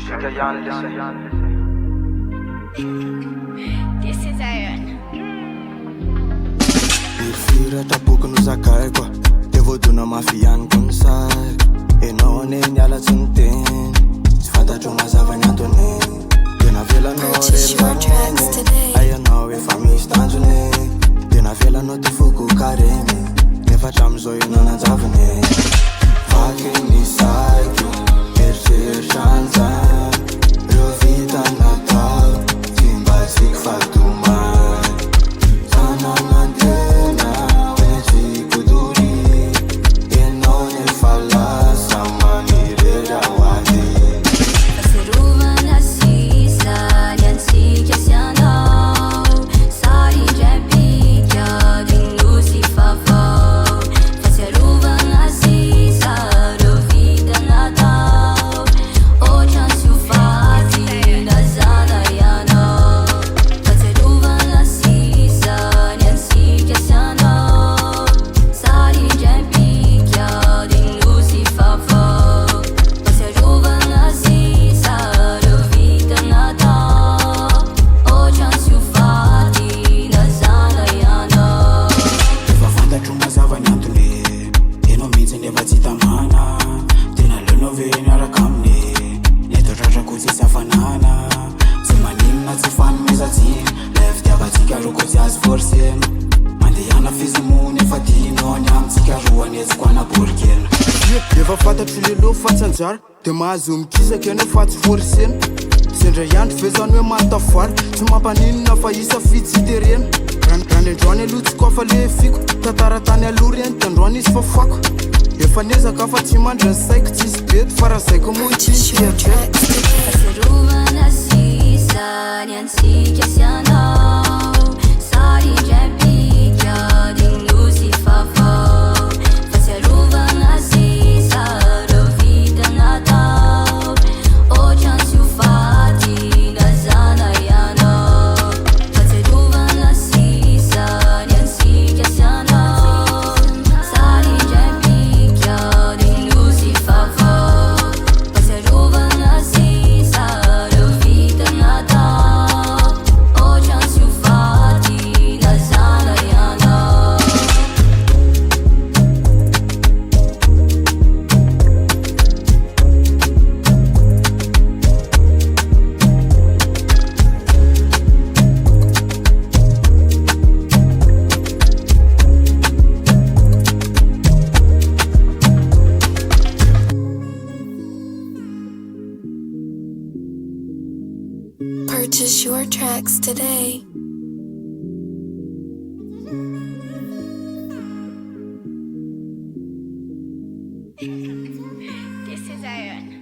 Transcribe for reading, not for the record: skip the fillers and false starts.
musika ihany lesa. This is Iron. Irfiratra boky nozakaiko dia voadona mafy ihany ko ny sary. Enao ane nialatsy ny teny, tsy fantatro mazava ny antony. Dia navelanao rehefa aianao efa misy tanjony. Dia navelanao ty foko kareny, nefa hatramin'izao ianao nanjavony. Vaky ny saiko, eritreritra an'izany, reo vita natao tsy mba tsy fatomany. Zananantena eny tsy kodory, enao nefa lasa manirery ao aty. Fahatsiarovana sisa ny antsika sy anao, sary indray bika dino sy fafao. Fahatsiarovana sisa reo vita natao, ohatrany tsy ho faty ndazana ianao. Fahatsiarovana sisa ny antsika sy anao, sary indray bika dino sy fafao. Fahatsiarovana sisa reo vita natao, ohatrany tsy ho faty ndazana ianao. Efa fantatro mazava ny antony, enao mihitsy nefa tsy tamana. Tena leonao ve niaraka aminy, neto tratrako tsy safanana. Tsy maninona tsy fanomezantsiny, le fitiavatsika roko tsy azo forsena. Mandehana fizimony efa tianao ny amintsika roa nieziko anaborikena. Efa fantatro lelo fa tsy anjara, dia mahazo mikisaka ianao fa tsy forsena. Sendra andro vezany hoe matafary, tsy mampaninona fa isa fitsiterena. Rany androany aloha tsy kofa le fiko, tantara tany aloha reny tandroany izy fa fako. Efa nezaka fa tsy mandry ny saiko, tsisy bety fa raha zaiko moa tsisy erbety. Fahatsiarovana sisa ny antsika sy anao, sary indray bika dino sy fafao. Fahatsiarovana sisa reo vita natao, ohatrany tsy ho faty ndazana ianao. Fahatsiarovana sisa ny antsika sy anao, sary indray bika dino sy fafao. Fahatsiarovana sisa reo vita natao, ohatrany tsy ho faty ndazana ianao. Purchase your tracks today. This is Iron.